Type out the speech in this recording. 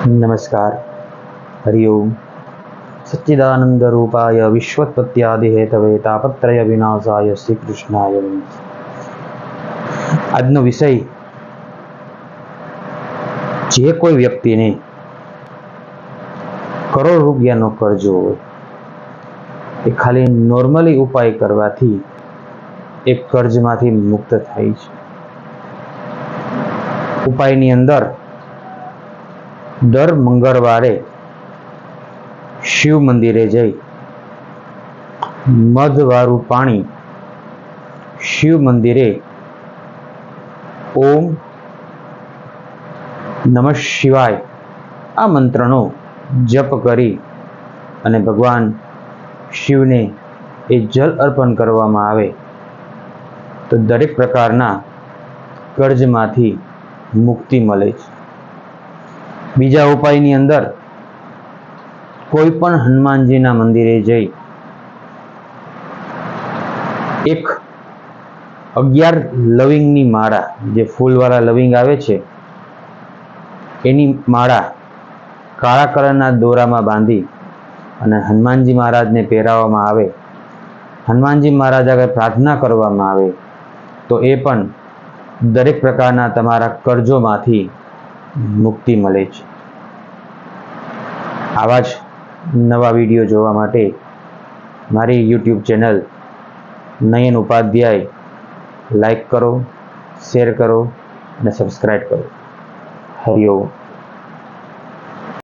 नमस्कार। हरिओम। सच्चिदानंद रूपाय विश्वोत्पत्त्यादि हेतवे तापत्रय विनाशाय श्री कृष्णाय नमः। આજનો વિષય જે કોઈ વ્યક્તિને કરોડ રૂપિયાનો કરજો હોય એ ખાલી નોર્મલી ઉપાય કરવાથી એ કર્જમાંથી મુક્ત થાય છે। ઉપાયની અંદર દર મંગળવારે શિવ મંદિરે જઈ મધવાળું પાણી શિવ મંદિરે ઓમ નમઃ શિવાય આ મંત્રનો જપ કરી અને ભગવાન શિવને એ જલ અર્પણ કરવામાં આવે તો દરેક પ્રકારના કર્જમાંથી મુક્તિ મળે છે। બીજા ઉપાયની અંદર કોઈ પણ હનુમાનજીના મંદિરે જઈ એક 11 લવિંગની માળા, જે ફૂલવાળા લવિંગ આવે છે એની માળા કાળા કલરના દોરામાં બાંધી અને હનુમાનજી મહારાજને પહેરાવવામાં આવે। હનુમાનજી મહારાજ આગળ પ્રાર્થના કરવામાં આવે તો એ પણ દરેક પ્રકારના તમારા કર્જોમાંથી મુક્તિ મળે છે। આવા જ નવા વિડીયો જોવા માટે મારી YouTube ચેનલ નયન ઉપાધ્યાય લાઈક કરો, શેર કરો અને સબસ્ક્રાઈબ કરો। હરિઓમ।